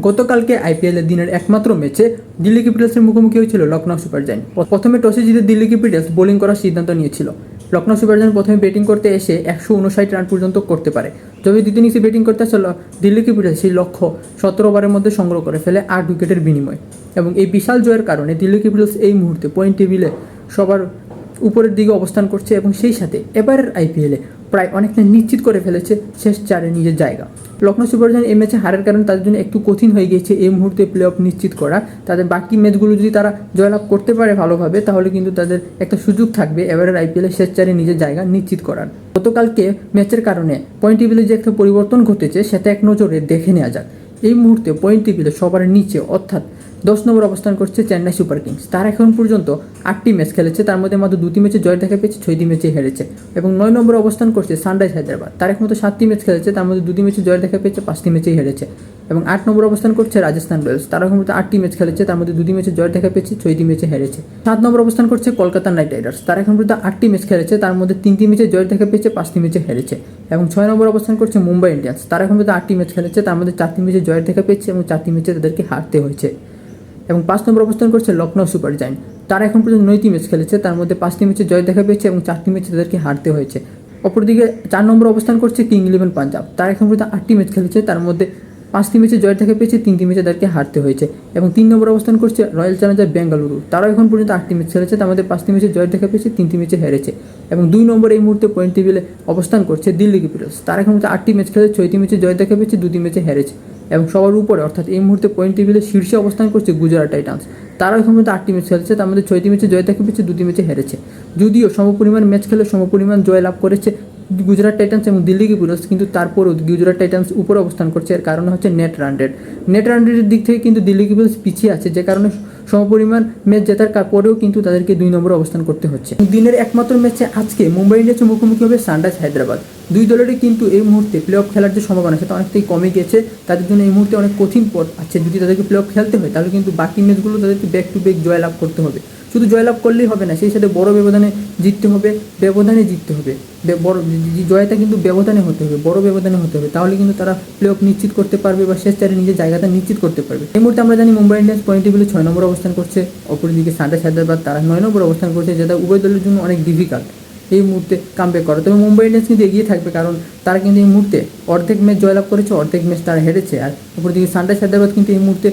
গতকালকে আইপিএলের দিনের একমাত্র ম্যাচে দিল্লি ক্যাপিটালসের মুখোমুখি হয়েছিল লখনৌ সুপার জায়ান্ট। প্রথমে টসে জিতে দিল্লি ক্যাপিটালস বোলিং করার সিদ্ধান্ত নিয়েছিল। লখনৌ সুপার জায়ান্ট প্রথমে ব্যাটিং করতে এসে 159 রান পর্যন্ত করতে পারে। যবে দ্বিতীয় ইনিংসে ব্যাটিং করতে আসলে দিল্লি ক্যাপিটালস সেই লক্ষ্য 17 ওভারের মধ্যে সংগ্রহ করে ফেলে 8 উইকেটের বিনিময়ে। এবং এই বিশাল জয়ের কারণে দিল্লি ক্যাপিটালস এই মুহূর্তে পয়েন্ট টেবিলে সবার উপরের দিকে অবস্থান করছে এবং সেই সাথে এবারের আইপিএলে প্রায় অনেকটা নিশ্চিত করে ফেলেছে শেষ চারে নিজের জায়গা। লখনৌ সুপার জায়ান্ট এই ম্যাচে হারের কারণে তাদের জন্য একটু কঠিন হয়ে গিয়েছে এই মুহূর্তে প্লে অফ নিশ্চিত করা। তাদের বাকি ম্যাচগুলো যদি তারা জয়লাভ করতে পারে ভালোভাবে, তাহলে কিন্তু তাদের একটা সুযোগ থাকবে এবারের আইপিএলে শেষ চারে নিজের জায়গা নিশ্চিত করার। গতকালকে ম্যাচের কারণে পয়েন্ট টেবিলে যে একটা পরিবর্তন ঘটেছে সেটা এক নজরে দেখে নেওয়া যাক। এই মুহূর্তে পয়েন্ট টেবিলে সবার নিচে অর্থাৎ 10 নম্বর অবস্থান করছে চেন্নাই সুপার কিংস। তারা এখন পর্যন্ত 8টি ম্যাচ খেলেছে, তার মধ্যে মাত্র 2টি ম্যাচে জয় দেখা পেয়েছে, 6টি ম্যাচে হেরেছে। এবং 9 নম্বরে অবস্থান করছে সানরাইজ হায়দ্রাবাদ। তারা এখন মতো 7টি ম্যাচ খেলেছে, তার মধ্যে 2টি ম্যাচে জয় দেখা পেয়েছে, 5টি ম্যাচেই হেরেছে। এবং 8 নম্বরে অবস্থান করছে রাজস্থান রয়্যালস। তারা এখন মতো 8টি ম্যাচ খেলেছে, তার মধ্যে 2টি ম্যাচে জয় দেখা পেয়েছে, 6টি ম্যাচে হেরেছে। 7 নম্বরে অবস্থান করছে কলকাতা নাইট রাইডার্স। তারা এখন পর্যন্ত 8টি ম্যাচ খেলেছে, তার মধ্যে 3টি ম্যাচে জয় দেখা পেয়েছে, 5টি ম্যাচে হেরেছে। এবং 6 নম্বরে অবস্থান করছে মুম্বাই ইন্ডিয়ান্স। তারা এখন পর্যন্ত 8টি ম্যাচ খেলেছে, তার মধ্যে 4টি ম্যাচে জয় দেখা পেয়েছে এবং 4টি ম্যাচে তাদেরকে হারতে হয়েছে। এবং 5 নম্বর অবস্থান করছে লখনৌ সুপার জায়ান্ট। তারা এখন পর্যন্ত 9টি ম্যাচ খেলেছে, তার মধ্যে 5টি ম্যাচে জয় দেখা পেয়েছে এবং 4টি ম্যাচে তাদেরকে হারতে হয়েছে। অপরদিকে 4 নম্বর অবস্থান করছে কিং ইলেভেন পাঞ্জাব। তারা এখন পর্যন্ত 8টি ম্যাচ খেলেছে, তার মধ্যে 5টি ম্যাচে জয় দেখা পেয়েছে, 3টি ম্যাচে তাদেরকে হারতে হয়েছে। এবং 3 নম্বর অবস্থান করছে রয়্যাল চ্যালেঞ্জার বেঙ্গালুরু। তারাও এখন পর্যন্ত 8টি ম্যাচ খেলেছে, তার মধ্যে 5টি ম্যাচে জয় দেখা পেয়েছে, 3টি ম্যাচে হেরেছে। এবং 2 নম্বরে এই মুহূর্তে পয়েন্ট টেবিলে অবস্থান করছে দিল্লি ক্যাপিটালস। তারা এখন পর্যন্ত 8টি ম্যাচ খেলেছে, 6টি ম্যাচে জয় দেখা পেয়েছে, 2টি ম্যাচে হেরেছে। এবং সবার উপরে অর্থাৎ এই মুহূর্তে পয়েন্ট টেবিলে শীর্ষে অবস্থান করছে গুজরাট টাইটান্স। তারাও এখন পর্যন্ত 8টি ম্যাচ খেলেছে, তার মধ্যে 6টি ম্যাচে জয় দেখা পেয়েছে, 2টি ম্যাচে হেরেছে। যদিও সমপরিমাণ ম্যাচ খেলে সমপরিমাণ জয় লাভ করেছে গুজরাট টাইটান্স এবং দিল্লি ক্যাপিটালস, কিন্তু তারপরেও গুজরাট টাইটান্স উপরে অবস্থান করছে। এর কারণ হচ্ছে নেট রান রেটের দিক থেকে কিন্তু দিল্লি ক্যাপিটালস পিছিয়ে আছে, যে কারণে সমপরিমাণ ম্যাচ জেতার পরেও কিন্তু তাদেরকে 2 নম্বরে অবস্থান করতে হচ্ছে। দিনের একমাত্র ম্যাচে আজকে মুম্বাই ইন্ডিয়ান্সের মুখোমুখি হবে সানরাইজ হায়দ্রাবাদ। দুই দলেরই কিন্তু এই মুহূর্তে প্লে অফ খেলার যে সম্ভাবনা সেটা অনেকটাই কমে গেছে। তাদের জন্য এই মুহূর্তে অনেক কঠিন পথ আছে। যদি তাদেরকে প্লে অফ খেলতে হয় তাহলে কিন্তু বাকি ম্যাচগুলো তাদেরকে ব্যাক টু ব্যাক জয়লাভ করতে হবে। শুধু জয়লাভ করলেই হবে না, সেই সাথে বড় ব্যবধানে জিততে হবে, বড় জয়টা কিন্তু ব্যবধানে হতে হবে, বড় ব্যবধানে হতে হবে। তাহলে কিন্তু তারা প্লে অফ নিশ্চিত করতে পারবে বা শেষ চারে নিজের জায়গাটা নিশ্চিত করতে পারবে। এই মুহূর্তে আমরা জানি মুম্বাই ইন্ডিয়ান্স পয়েন্ট টেবিলে 6 নম্বর অবস্থান করছে, অপরদিকে সানরাইজ হায়দ্রাবাদ তারা 9 নম্বর অবস্থান করছে, যেটা উভয় দলের জন্য অনেক ডিফিকাল্ট এই মুহূর্তে কামব্যাক করা। তবে মুম্বাই ইন্ডিয়ান্স কিন্তু এগিয়ে থাকবে, কারণ তারা কিন্তু এই মুহূর্তে অর্ধেক ম্যাচ জয়লাভ করেছে, অর্ধেক ম্যাচ তারা হেরেছে। আর অপরদিকে সানরাইজ হায়দ্রাবাদ কিন্তু এই মুহূর্তে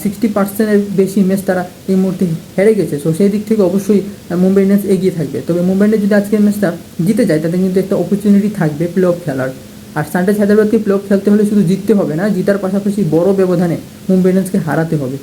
60%-এর বেশি ম্যাচ তারা এই মুহূর্তে হেরে গেছে। সো সেই দিক থেকে অবশ্যই মুম্বাই ইন্ডিয়ান্স এগিয়ে থাকবে। তবে মুম্বাই ইন্ডিয়ান্স যদি আজকের ম্যাচটা জিতে যায় তাদের কিন্তু একটা অপরচুনিটি থাকবে প্লে অফ খেলার। আর সানরাইজ হায়দ্রাবাদকে প্লে অফ খেলতে হলে শুধু জিততে হবে না, জিতার পাশাপাশি বড় ব্যবধানে মুম্বাই ইন্ডিয়ান্সকে হারাতে হবে।